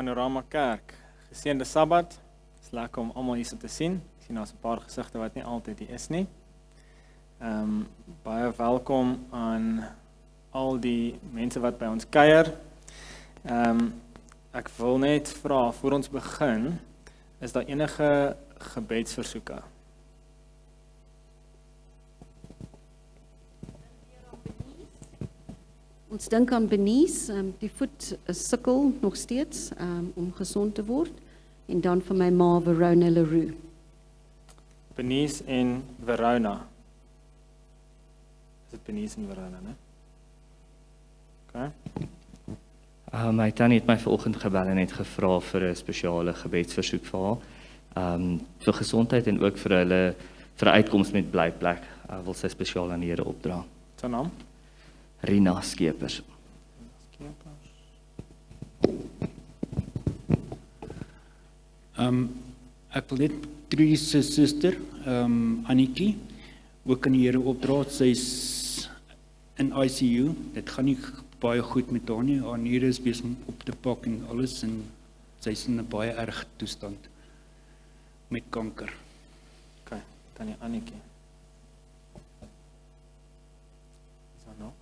Panorama Kerk. Geseënde Sabbat. Het is lekker om almal hier so te sien. Ek sien daar's 'n paar gesigte wat nie altyd hier is nie. Baie welkom aan al die mense wat by ons kuier. Ek wil net vra, voor ons begin, is daar enige gebedsversoeke? Ons dink aan Benies, die voet sukkel nog steeds om gesond te word. En dan vir my ma Verona Leroux. Benies en Verona. Is dit Benies en Verona, né? Okay. My tannie het my vanoggend gebel en het gevra vir 'n spesiale gebedsversoek vir haar. Vir gesondheid en ook vir hulle vir 'n uitkoms met blyplek. Wil sy spesiaal aan die Here opdra. Sy naam? Rina Skeepers. Ek wil net Truus se suster, Annetjie, ook aan die Here opdra. Sy's in ICU. Dit gaan nie baie goed met haar nie. Haar niere is besig om op te pak en alles, en sy's in 'n baie erge toestand met kanker. Okay, tannie Annetjie. Is daar nog?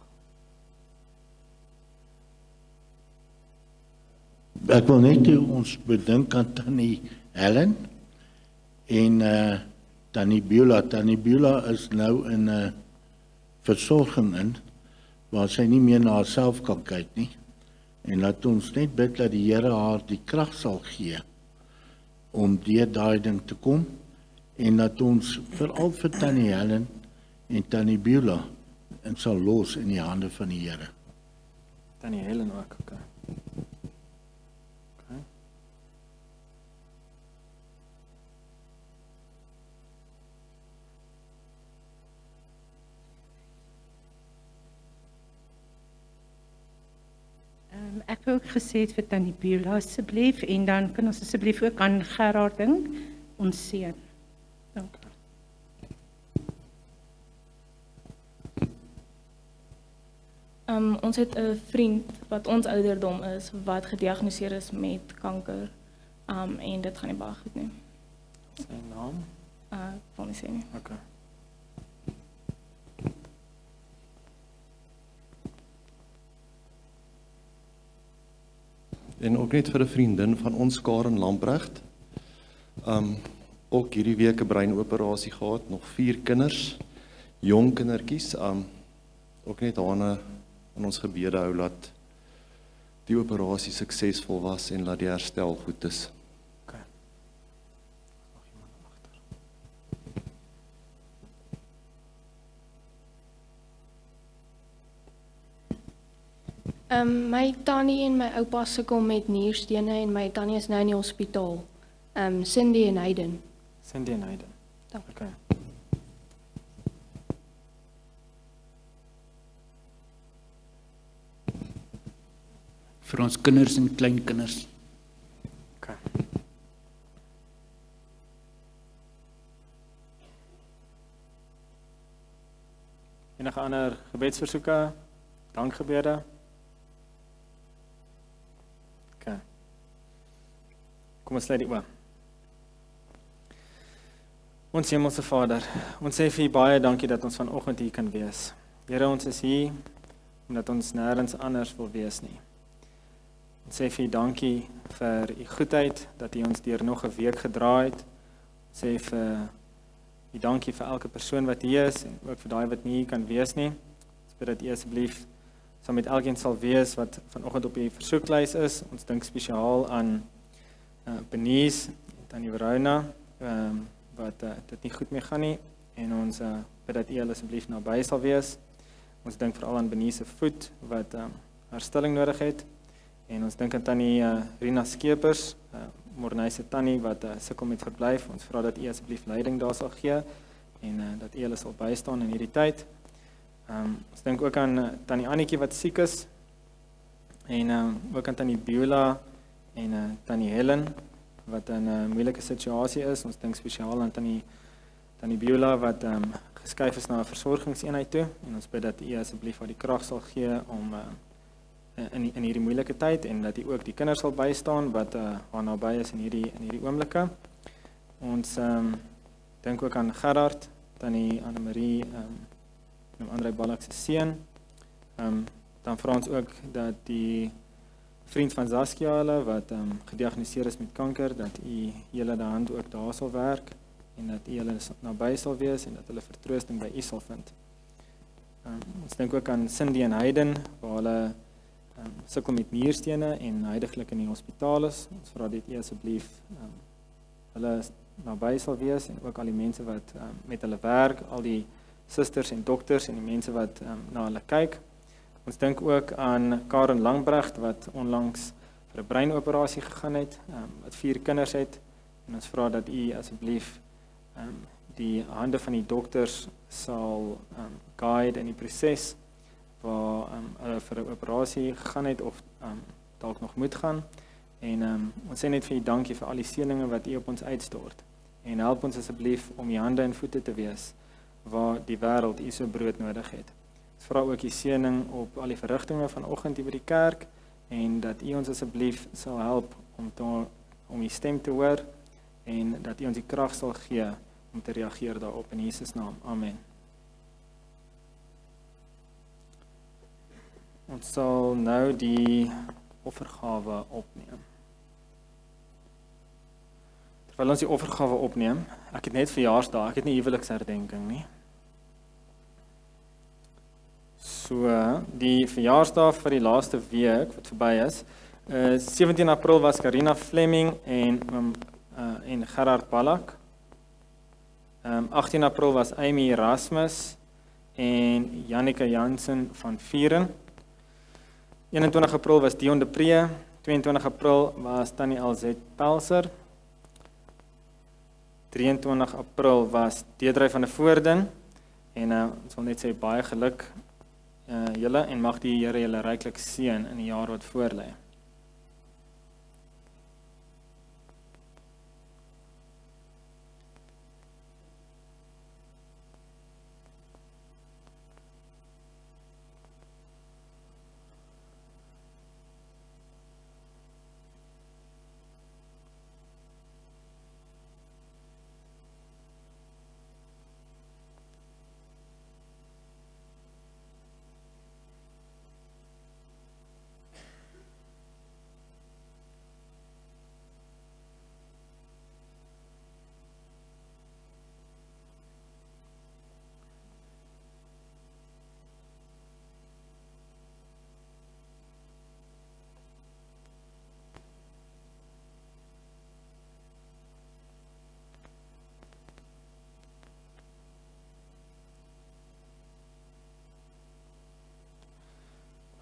Ek wil net ons bedink aan tannie Helen en tannie Beulah. Tannie Beulah is nou in 'n versorging in, waar sy nie meer na haarself kan kyk nie. En laat ons net bid dat die Here haar die krag sal gee om deur daai ding te kom, en dat ons veral vir tannie Helen en tannie Beulah en sal los in die hande van die Here. Tannie Helen ook, okay. Ek wil ook gesê het vir tannie Beulah asseblief, en dan kan ons asseblief ook aan Gerard dink, ons seun. Dankie. Ons het 'n vriend wat ons ouderdom is, wat gediagnoseer is met kanker, en dit gaan nie baie goed nie. Sy naam? Ek wil nie sê nie. Okay. En ook net vir 'n vriendin van ons, Karen Lamprecht. Ook hierdie week 'n breinoperasie gehad, nog 4 kinders, jong kindertjies. Ook net daarna in ons gebede hou dat die operasie suksesvol was en dat die herstel goed is. Okay. Nog iemand agter. My tannie en my oupa sukkel met nierstene en my tannie is nou in die hospitaal. Cindy en Hayden. Cindy en Hayden. Dankie. Okay. Vir ons kinders en kleinkinders. Okay. Enige ander gebedsversoeke? Dankgebede? Okay. Kom ons sluit die oë. Ons Hemelse Vader, ons sê vir U baie dankie dat ons vanoggend hier kan wees. Here, ons is hier omdat ons nêrens anders wil wees nie. Ons sê vir U dankie vir U goedheid, dat U ons deur nog 'n week gedra het. Ons sê vir U dankie vir elke persoon wat hier is, en ook vir daai wat nie hier kan wees nie. Ons bid dat U asseblief saam met elkeen sal wees wat vanoggend op die versoeklys is. Ons dink spesiaal aan Benies, tannie Verona, wat dit nie goed mee gaan nie, en ons bid dat U hulle asseblief naby sal wees. Ons dink veral aan Benies se voet wat herstelling nodig het, en ons dink aan tannie Rina Skeepers, Morney se tannie wat sukkel met verblyf. Ons vra dat U asseblief leiding daar sal gee, en dat U hulle sal bystaan in hierdie tyd. Ons dink ook aan tannie Annetjie wat siek is, en ook aan tannie Beulah en tannie Helen wat in 'n moeilike situasie is. Ons dink spesiaal aan tannie Beulah wat geskuif is na 'n versorgingseenheid toe, en ons bid dat U asseblief haar die krag sal gee om in hierdie moeilike tyd en dat U ook die kinders sal bystaan wat haar naby is in hierdie oomblikke. Ons dink ook aan Gerard, tannie Annemarie, Andrei Balak se seun. Dan vra ons ook dat die vriend van Saskia hulle wat gediagnoseer is met kanker, dat U julle die hand ook daar sal werk en dat U hulle naby sal wees en dat hulle vertroosting by U sal vind. Ons dink ook aan Cindy en Hayden waar hulle sukkel met nierstene en huidiglik in die hospitaal is. Ons vra dit U asseblief hulle naby sal wees en ook al die mense wat met hulle werk, al die susters en dokters en die mense wat na hulle kyk. Ons dink ook aan Karen Langbrecht wat onlangs vir 'n breinoperasie gegaan het, wat 4 kinders het en ons vra dat U asseblief die hande van die dokters sal guide in die proses waar hulle vir 'n operasie gegaan het of dalk nog moet gaan. En ons sê net vir U dankie vir al die seëninge wat U op ons uitstort. En help ons asseblief om U hande en voete te wees waar die wêreld U so brood nodig het. Ons vra ook U seëning op al die verrigtinge vanoggend hier by die kerk en dat U ons asseblief sal help om U stem te hoor en dat U ons die krag sal gee om te reageer daarop in Jesus naam. Amen. Ons sal nou die offergawe opneem. Terwyl ons die offergawe opneem, ek het net verjaarsdag, ek het nie huweliksherdenking nie. So, die verjaarsdag vir die laaste week wat verby is, 17 April was Karina Fleming en Gerard Balak. 18 April was Amy Erasmus en Janneke Jansen van Vieren. 21 April was Dion de Pree, 22 April was Tannie LZ Pelser, 23 April was Deedrey van der Voorden, en ons wil net sê baie geluk julle, en mag die Here julle ryklik seën in die jaar wat voorlê.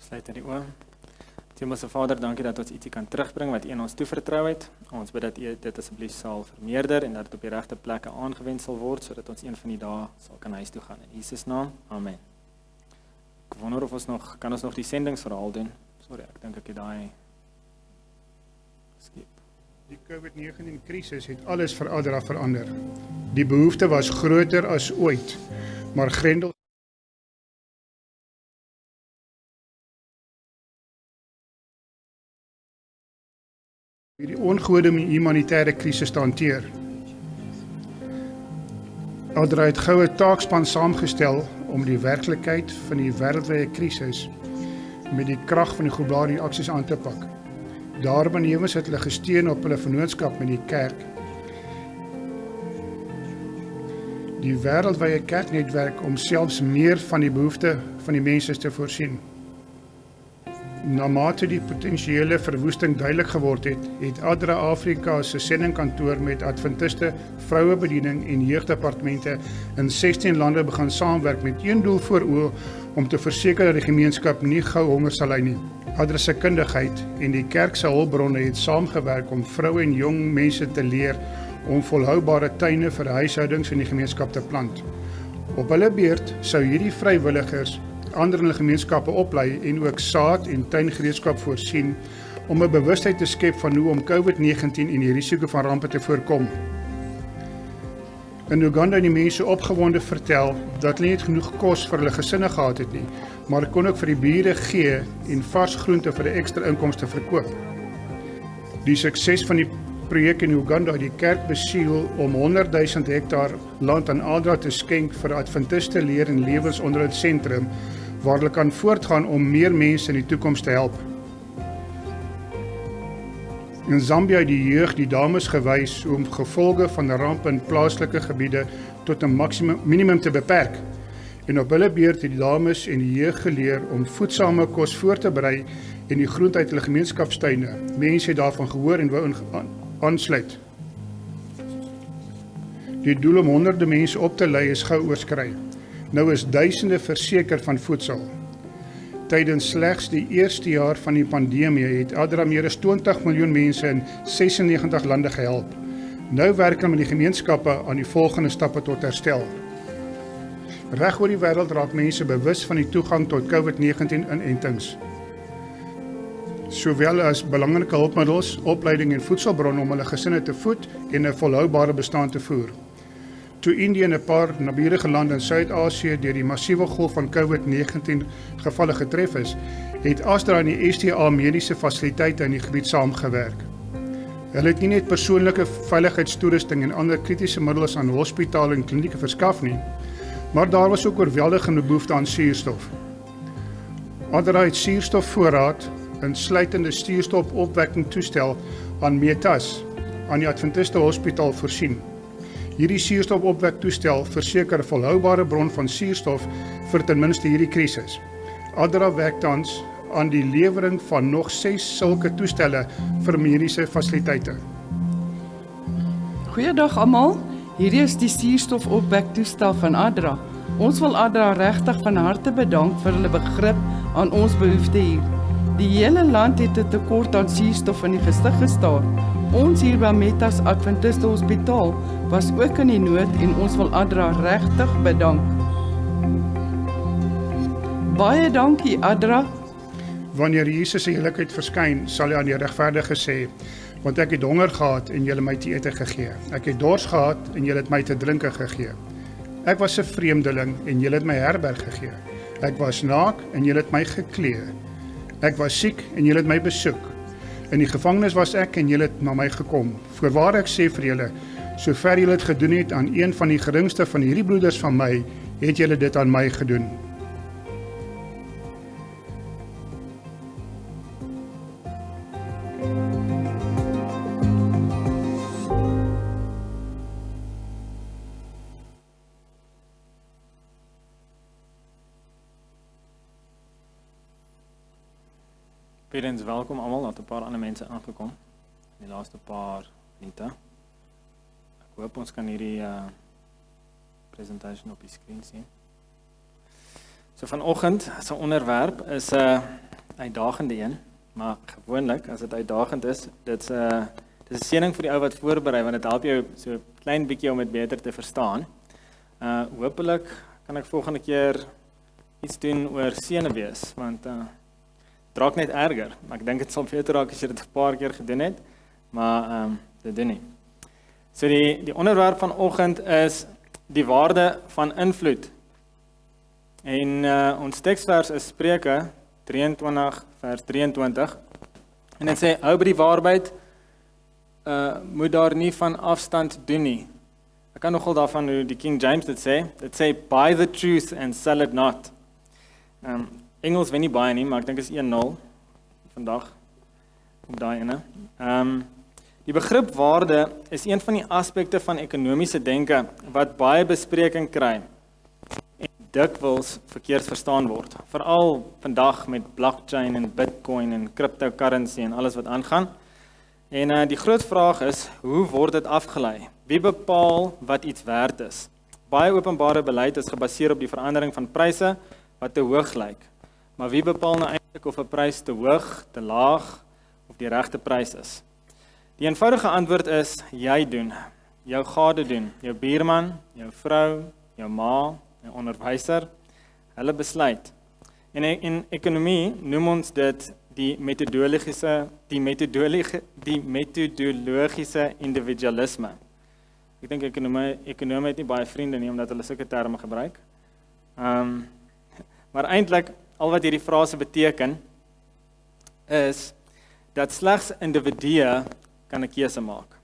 Sluit in die oë. Hemelse Vader, dankie dat ons ietsie kan terugbring wat U aan ons toevertrou het. Ons bid dat U dit asseblief sal vermeerder en dat dit op die regte plekke aangewend sal word, sodat ons een van die dae sal kan huis toe gaan. In Jesus naam, amen. Ek wonder of ons kan ons nog die sendingsverhaal doen. Sorry, ek dink ek het daai skip. Die COVID-19 krisis het alles vir Adra verander. Die behoefte was groter as ooit, maar Grendel die ongewone humanitêre krisis te hanteer. Adra het goue taakspan saamgestel om die werklikheid van die wêreldwye krisis met die krag van die globale aksies aan te pak. Daarbenewens het hulle gesteun op hulle vennootskap met die kerk. Die wêreldwye kerknetwerk om selfs meer van die behoefte van die mense te voorsien. Naarmate die potensiële verwoesting duidelik geword het, het Adra Afrika se sendingkantoor met Adventiste, vrouebediening en jeugdepartemente in 16 lande begin saamwerk met een doel voor oë om te verseker dat die gemeenskap nie gou honger sal ly nie. Adra se kundigheid en die kerk se hulpbronne het saamgewerk om vroue en jong mense te leer om volhoubare tuine vir huishoudings in die gemeenskap te plant. Op hulle beurt sou hierdie vrywilligers ander in hulle gemeenskappe oplei en ook saad en tuingereedskap voorsien om 'n bewustheid te skep van hoe om COVID-19 en die risiko van rampe te voorkom. In Uganda het die mense opgewonde vertel dat hulle nie genoeg kos vir hulle gesinne gehad het nie, maar kon ook vir die bure gee en vars groente vir 'n ekstra inkomste verkoop. Die sukses van die projek in Uganda het die kerk besiel om 100,000 hektaar land aan Adra te skenk vir Adventiste leer- en lewensonderhoudsentrum waar hulle kan voortgaan om meer mense in die toekoms te help. In Zambia het die jeug die dames gewys om gevolge van 'n ramp in plaaslike gebiede tot 'n minimum te beperk. En op hulle beurt het die dames en die jeug geleer om voedsame kos voor te berei en die groente uit hulle gemeenskapstuine. Mense het daarvan gehoor en wou aansluit. Die doel om honderde mense op te lei is gou oorskry. Nou is duisende verseker van voedsel. Tydens slegs die eerste jaar van die pandemie het ADRA meer as 20 miljoen mense in 96 lande gehelp. Nou werk hulle met die gemeenskappe aan die volgende stappe tot herstel. Reg oor die wêreld raak mense bewus van die toegang tot COVID-19 inentings, sowel as belangrike hulpmiddels, opleiding en voedselbronne om hulle gesinne te voed en 'n volhoubare bestaan te voer. Toe Indië en 'n paar naburige lande in Suid-Asië deur die massiewe golf van COVID-19 gevalle getref is, het ASTRA en die STA mediese fasiliteite in die gebied saamgewerk. Hulle het nie net persoonlike veiligheidstoerusting en ander kritiese middels aan hospitale en klinieke verskaf nie, maar daar was ook oorweldigende behoefte aan suurstof. ADRA het suurstofvoorraad, insluitende suurstofopwekkingstoestel aan Metas aan die Adventiste Hospitaal voorsien. Hierdie suurstofopwektoestel verseker 'n volhoubare bron van suurstof vir ten minste hierdie krisis. ADRA werk tans aan die lewering van nog 6 sulke toestelle vir mediese fasiliteite. Goeiedag almal. Hierdie is die suurstofopwektoestel van ADRA. Ons wil ADRA regtig van harte bedank vir hulle begrip aan ons behoefte hier. Die hele land het 'n tekort aan suurstof in die gesig gestaar. Ons hier by Metas Adventiste Hospitaal was ook in die nood en ons wil ADRA regtig bedank. Baie dankie ADRA. Wanneer Jesus se heiligheid verskyn, sal hy aan die regverdige sê, want ek het honger gehad en julle my te ete gegee. Ek het dors gehad en julle het my te drinke gegee. Ek was 'n vreemdeling en julle het my herberg gegee. Ek was naak en julle het my geklee. Ek was siek en julle het my besoek. In die gevangenis was ek en julle het na my gekom. Voorwaar ek sê vir julle, sover julle dit gedoen het aan een van die geringste van hierdie broeders van my, het julle dit aan my gedoen. Parents, welkom almal, dat 'n paar ander mense aangekom in die laaste paar minute. Ek hoop ons kan hierdie presentation op die skerm sien. So vanoggend se onderwerp is 'n uitdagende een, maar gewoonlik as dit uitdagend is, dis 'n seëning vir die ou wat voorberei, want dit help jou so 'n klein bietjie om dit beter te verstaan. Hoopelik kan ek volgende keer iets doen oor senuwees, want raak net erger, maar ek dink dit sal beter raak as jy dit 'n paar keer gedoen het, maar dit doen nie. So die onderwerp vanoggend is die waarde van invloed. En ons teksvers is Spreuke 23 vers 23. En dit sê, hou by die waarheid, moet daar nie van afstand doen nie. Ek kan nogal daarvan hoe die King James dit sê, buy the truth and sell it not. Engels wen nie baie nie, maar ek dink is 1-0 vandag op daai ene. Die begrip waarde is een van die aspekte van ekonomiese denke wat baie bespreking kry en dikwels verkeerd verstaan word. Veral vandag met blockchain en bitcoin en cryptocurrency en alles wat aangaan. En die groot vraag is, hoe word dit afgelei? Wie bepaal wat iets werd is? Baie openbare beleid is gebaseer op die verandering van pryse wat te hoog lyk. Maar wie bepaal nou eintlik of 'n prys te hoog, te laag of die regte prys is? Die eenvoudige antwoord is, jy doen. Jou gade doen. Jou buurman, jou vrou, jou ma, jou onderwyser, hulle besluit. En in ekonomie noem ons dit die metodologiese individualisme. Ek dink ekonome het nie baie vriende nie, omdat hulle sulke terme gebruik. Maar eintlik, al wat hierdie frase beteken, is, dat slegs individue kan 'n keuse maak.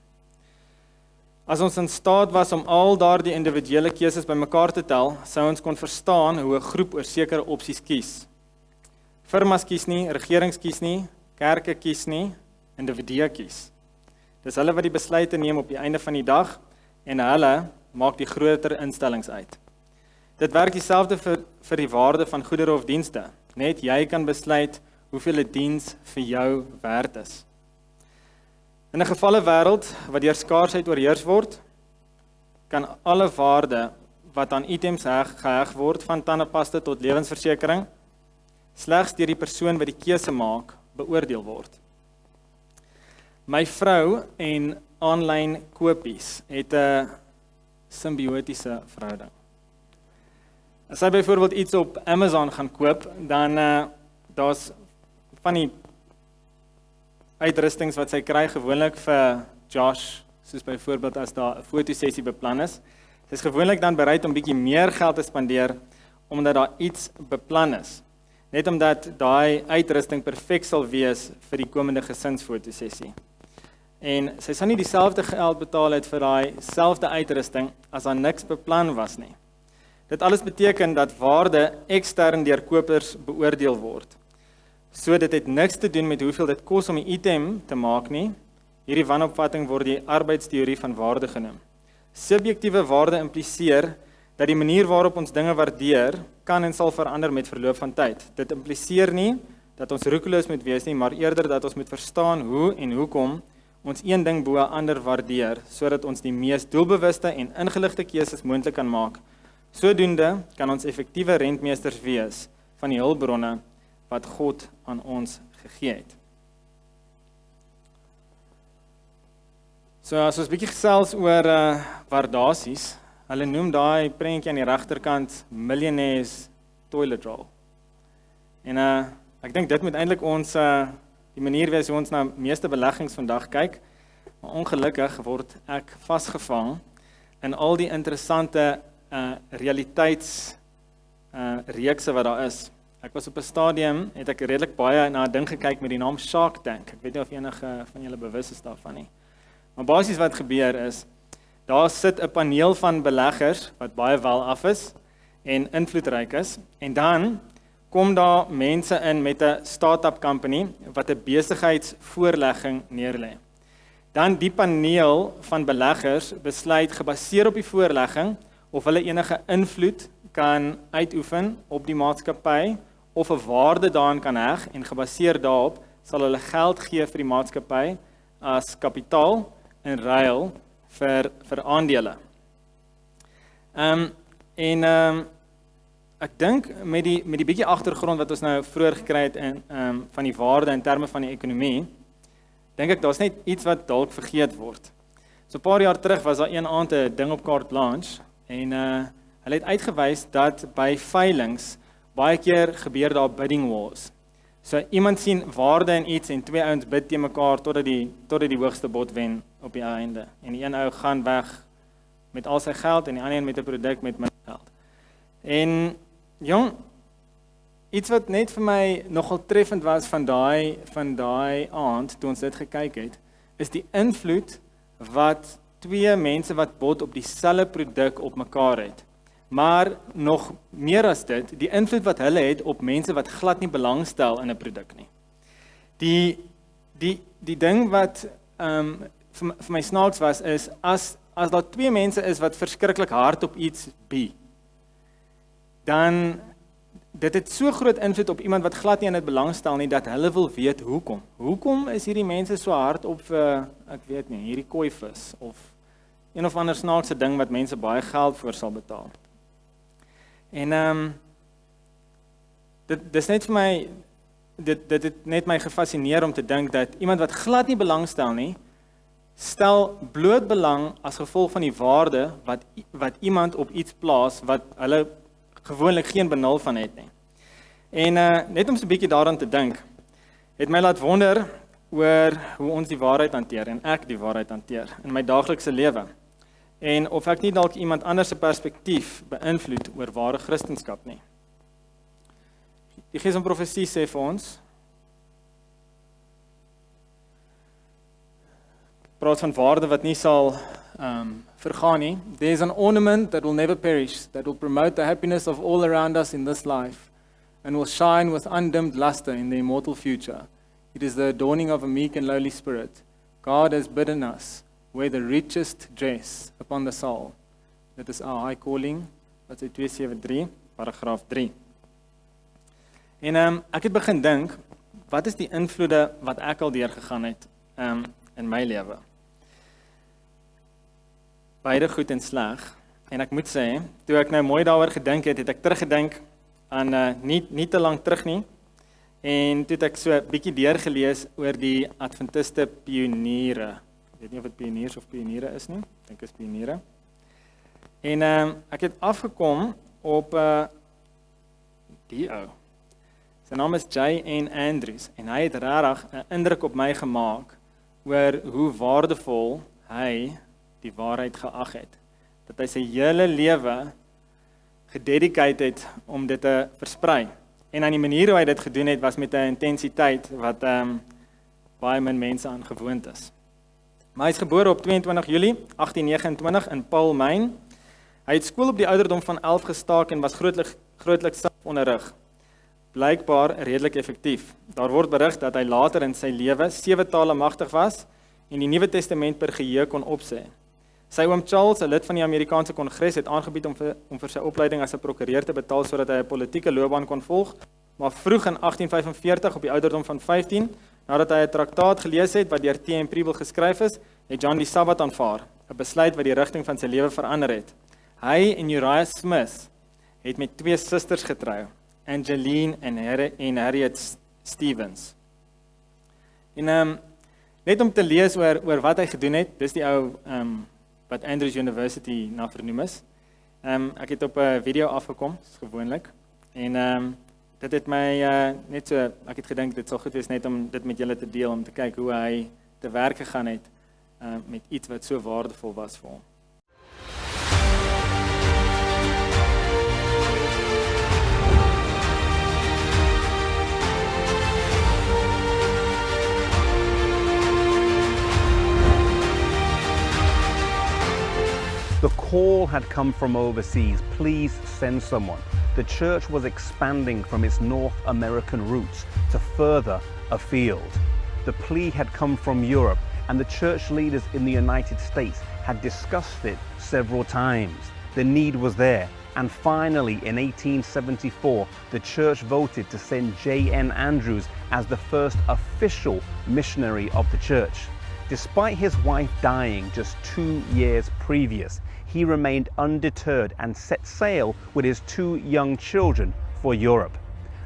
As ons in staat was om al daardie individuele keuses bymekaar te tel, sou ons kon verstaan hoe 'n groep oor sekere opsies kies. Firmas kies nie, regerings kies nie, kerke kies nie, individue kies. Dis hulle wat die besluite neem op die einde van die dag en hulle maak die groter instellings uit. Dit werk dieselfde vir die waarde van goedere of dienste. Net jy kan besluit hoeveel 'n diens vir jou werd is. In 'n gevalle wêreld wat deur skaarsheid oorheers word, kan alle waarde wat aan items geheg word, van tandepasta tot lewensversekering, slegs deur die persoon wat die keuse maak, beoordeel word. My vrou en aanlyn kopies het 'n simbiotiese verhouding. As sy byvoorbeeld iets op Amazon gaan koop, dan daar's van die uitrustings wat sy kry gewoonlik vir Josh, soos byvoorbeeld as daar 'n fotosessie beplan is. Sy is gewoonlik dan bereid om bietjie meer geld te spandeer omdat daar iets beplan is. Net omdat daai uitrusting perfek sal wees vir die komende gesinsfotosessie. En sy sal nie dieselfde geld betaal het vir daai selfde uitrusting as daar niks beplan was nie. Dit alles beteken dat waarde ekstern deur kopers beoordeel word. So dit het niks te doen met hoeveel dit kos om 'n item te maak nie. Hierdie wanopvatting word die arbeidsteorie van waarde genoem. Subjektiewe waarde impliseer dat die manier waarop ons dinge waardeer kan en sal verander met verloop van tyd. Dit impliseer nie dat ons roekeloos moet wees nie, maar eerder dat ons moet verstaan hoe en hoekom ons een ding bo 'n ander waardeer, sodat ons die mees doelbewuste en ingeligte keuses moontlik kan maak. Sodoende kan ons effektiewe rentmeesters wees van die hulpbronne wat God aan ons gegee het. So as ons bietjie gesels oor waardasies, hulle noem daai prentjie aan die regterkant millionaires toilet roll. En ek dink dit moet eintlik ons die manier wees hoe ons na meeste beleggings vandag kyk, maar ongelukkig word ek vasgevang in al die interessante realiteitsreekse wat daar is. Ek was op 'n stadium, het ek redelik baie na 'n ding gekyk met die naam Shark Tank. Ek weet nie of enige van julle bewus is daarvan nie. Maar basies wat gebeur is, daar sit 'n paneel van beleggers wat baie wel af is en invloedryk is, en dan kom daar mense in met 'n start-up company wat 'n besigheidsvoorlegging neerlê. Dan die paneel van beleggers besluit gebaseer op die voorlegging of hulle enige invloed kan uitoefen op die maatskappy of 'n waarde daaraan kan heg, en gebaseer daarop sal hulle geld gee vir die maatskappy as kapitaal in ruil vir aandele. Ek dink met die bietjie agtergrond wat ons nou vroeër gekry het van die waarde in terme van die ekonomie, dink ek daar's net iets wat dalk vergeet word. So 'n paar jaar terug was daar een aand 'n ding op Carte Blanche, en hulle het uitgewys dat by veilings baie keer gebeur daar bidding wars. So iemand sien waarde in iets en twee ouens bid teen mekaar totdat die hoogste bod wen op die einde. En die een ou gaan weg met al sy geld en die ander een met 'n produk met min geld. En jong, iets wat net vir my nogal treffend was van daai aand toe ons dit gekyk het, is die invloed wat twee mense wat bot op dieselfde produk op mekaar het. Maar nog meer as dit, die invloed wat hulle het op mense wat glad nie belangstel in 'n produk nie. Die ding wat vir my snaaks was is, as daar twee mense is wat verskriklik hard op iets be, dan dit het so groot invloed op iemand wat glad nie in dit belangstel nie, dat hulle wil weet hoekom. Hoekom is hierdie mense so hard op ek weet nie, hierdie kooivis of een of ander snaakse ding wat mense baie geld voor sal betaal. En dit is net vir my, dit het net my gefascineer om te dink dat iemand wat glad nie belangstel nie, stel bloot belang as gevolg van die waarde wat iemand op iets plaas wat hulle gewoonlik geen benul van het nie. En net om so 'n bietjie daaraan te dink, het my laat wonder oor hoe ons die waarheid hanteer en ek die waarheid hanteer in my daaglikse lewe. en of ek nie dalk iemand anders se perspektief beïnvloed oor ware Christendom nie. Die Gees van Profesie sê vir ons, praat van waarde wat nie sal vergaan nie. There is an ornament that will never perish, that will promote the happiness of all around us in this life, and will shine with undimmed luster in the immortal future. It is the adorning of a meek and lowly spirit. God has bidden us wear the richest dress upon the soul. Dit is our high calling, wat is 273, paragraaf 3. En ek het begin dink, wat is die invloede wat ek al deurgegaan het in my lewe? Beide goed en sleg. En ek moet sê, toe ek nou mooi daaroor gedink het, het ek teruggedink aan nie te lang terug nie. En toe het ek so 'n bietjie deurgelees oor die Adventiste pioniere. Ek weet nie of dit pioniers of pioniere is nie. Ek dink is pioniere. En ek het afgekom op die ou. Sy naam is J.N. Andrews en hy het regtig 'n indruk op my gemaak oor hoe waardevol hy die waarheid geag het. Dat hy sy hele lewe gededicate het om dit te versprei. En aan die manier hoe hy dit gedoen het, was met 'n intensiteit wat baie min mense aan gewoond is. Maar hy is gebore op 22 Julie 1829 in Paul, Maine. Hy het skool op die ouderdom van 11 gestaak en was grootliks selfonderrig. Blykbaar redelik effektief. Daar word berig dat hy later in sy lewe 7 tale magtig was en die Nuwe Testament per geheue kon opsê. Sy oom Charles, 'n lid van die Amerikaanse Kongres, het aangebied om vir sy opleiding as 'n prokureur te betaal sodat hy 'n politieke loopbaan kon volg, maar vroeg in 1845 op die ouderdom van 15, nadat hy 'n traktaat gelees het wat deur T.M. Preble geskryf is, het John die Sabbat aanvaar, 'n besluit wat die rigting van sy lewe verander het. Hy en Uriah Smith het met 2 susters getrou, Angeline en Harriet Stevens. En net om te lees oor wat hy gedoen het, dis die ou wat Andrews University na vernoem is. Ek het op 'n video afgekom, is gewoonlik. En dit het my net so, ek het gedink dit sal goed wees net om dit met julle te deel, om te kyk hoe hy te werk gegaan het met iets wat so waardevol was vir hom. The call had come from overseas, please send someone. The church was expanding from its North American roots to further afield. The plea had come from Europe, and the church leaders in the United States had discussed it several times. The need was there, and finally in 1874, the church voted to send J.N. Andrews as the first official missionary of the church. Despite his wife dying just 2 years previous, he remained undeterred and set sail with his 2 young children for Europe.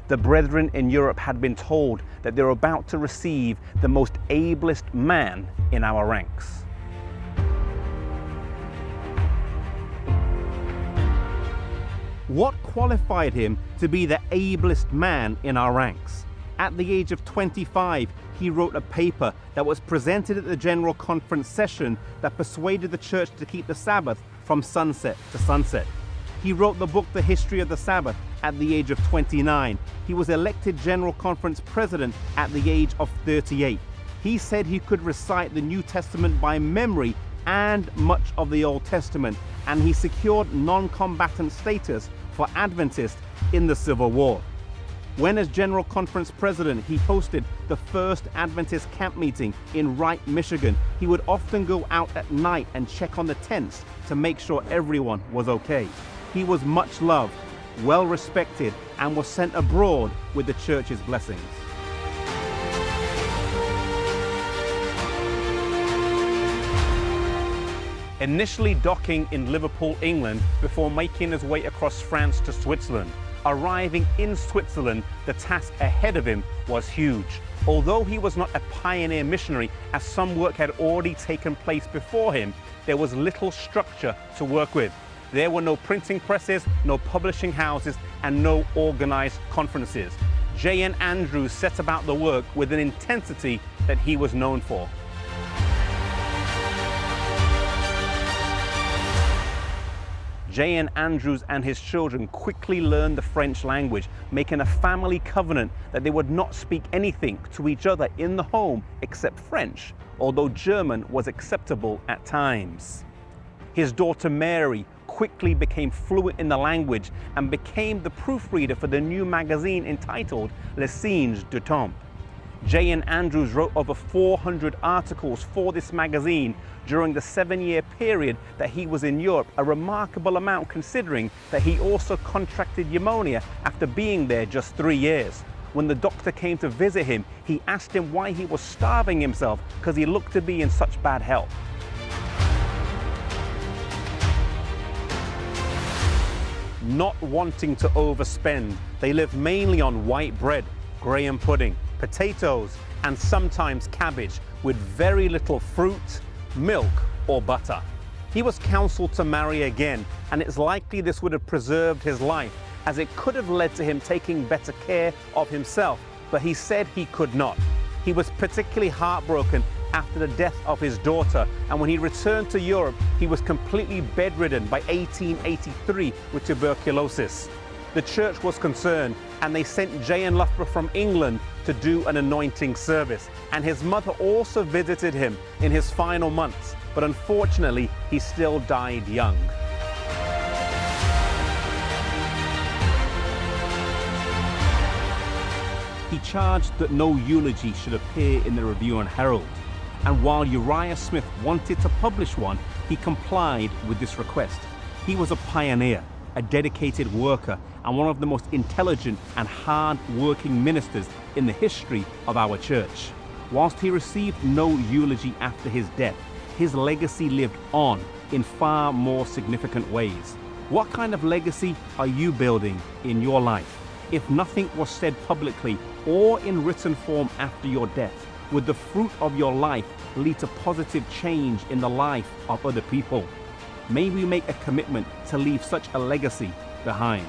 The brethren in Europe had been told that they were about to receive the most ablest man in our ranks. What qualified him to be the ablest man in our ranks? At the age of 25, he wrote a paper that was presented at the General Conference session that persuaded the church to keep the Sabbath from sunset to sunset. He wrote the book, The History of the Sabbath, at the age of 29. He was elected General Conference President at the age of 38. He said he could recite the New Testament by memory and much of the Old Testament, and he secured non-combatant status for Adventists in the Civil War. When as General Conference President, he hosted the first Adventist camp meeting in Wright, Michigan. He would often go out at night and check on the tents to make sure everyone was okay. He was much loved, well respected, and was sent abroad with the church's blessings. Initially docking in Liverpool, England, before making his way across France to Switzerland. Arriving in Switzerland, the task ahead of him was huge. Although he was not a pioneer missionary, as some work had already taken place before him, there was little structure to work with. There were no printing presses, no publishing houses, and no organized conferences. J.N. Andrews set about the work with an intensity that he was known for. J.N. Andrews and his children quickly learned the French language, making a family covenant that they would not speak anything to each other in the home except French, although German was acceptable at times. His daughter Mary quickly became fluent in the language and became the proofreader for the new magazine entitled Les Signes du Temps. J.N. Andrews wrote over 400 articles for this magazine during the 7-year period that he was in Europe, a remarkable amount considering that he also contracted pneumonia after being there just 3 years. When the doctor came to visit him, he asked him why he was starving himself because he looked to be in such bad health. Not wanting to overspend, they live mainly on white bread, graham pudding, potatoes, and sometimes cabbage, with very little fruit, milk, or butter. He was counseled to marry again, and it's likely this would have preserved his life, as it could have led to him taking better care of himself, but he said he could not. He was particularly heartbroken after the death of his daughter, and when he returned to Europe, he was completely bedridden by 1883 with tuberculosis. The church was concerned, and they sent J.N. Loughborough from England to do an anointing service, and his mother also visited him in his final months, but unfortunately he still died young. He charged that no eulogy should appear in the Review and Herald, and while Uriah Smith wanted to publish one, he complied with this request. He was a pioneer, a dedicated worker, and one of the most intelligent and hard-working ministers in the history of our church. Whilst he received no eulogy after his death, his legacy lived on in far more significant ways. What kind of legacy are you building in your life? If nothing was said publicly or in written form after your death, would the fruit of your life lead to positive change in the life of other people? May we make a commitment to leave such a legacy behind.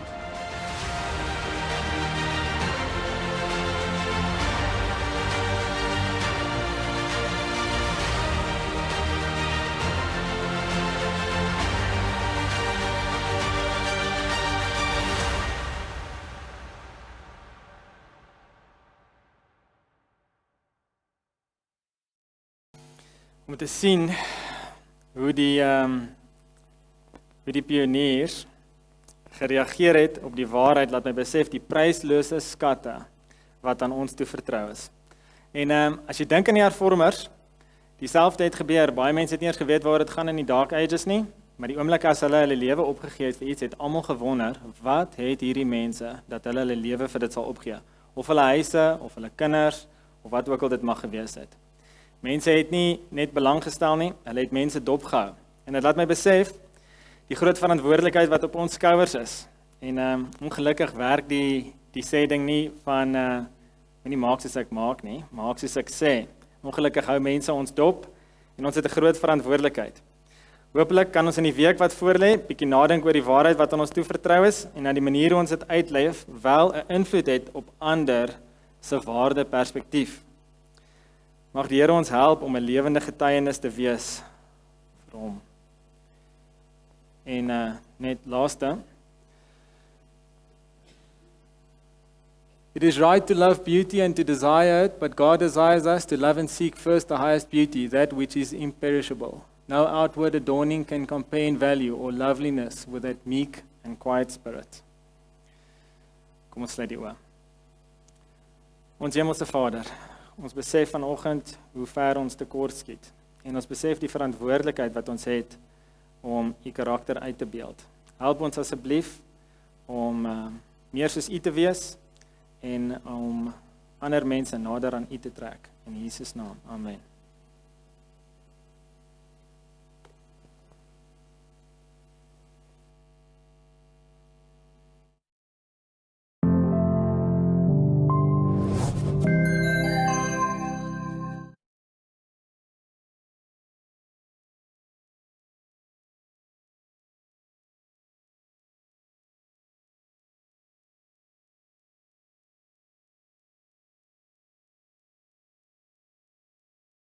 Om te sien hoe die pioniers gereageer het op die waarheid, laat my besef die pryslose skatte wat aan ons toe vertrou is. En as jy dink aan die hervormers, dieselfde het gebeur, baie mense het nie eers geweet waar dit gaan in die Dark Ages nie, maar die oomblik as hulle lewe opgegee het vir iets, het almal gewonder, wat het hierdie mense dat hulle lewe vir dit sal opgee? Of hulle huise, of hulle kinders, of wat ook al dit mag gewees het. Mense het nie net belang gestel nie, hulle het mense dopgehou. En dit laat my besef, die groot verantwoordelikheid wat op ons skouers is. En ongelukkig werk die sê ding nie van, nie maak soos ek maak nie, maak soos ek sê. Ongelukkig hou mense ons dop, en ons het 'n groot verantwoordelikheid. Hoopelik kan ons in die week wat voorlê, bietjie nadink oor die waarheid wat aan ons toe vertrou is, en na die manier hoe ons dit uitleef, wel 'n invloed het op ander se waarde perspektief. Mag die Here ons help om 'n lewende getuienis te wees vir hom. En net laaste. It is right to love beauty and to desire it, but God desires us to love and seek first the highest beauty, that which is imperishable. No outward adorning can compare in value or loveliness with that meek and quiet spirit. Kom ons sluit die oë. Ons Hemelse Vader, ons besef vanoggend hoe ver ons tekort skiet. En ons besef die verantwoordelikheid wat ons het om u karakter uit te beeld. Help ons asseblief om meer soos u te wees en om ander mense nader aan u te trek. In Jesus naam. Amen.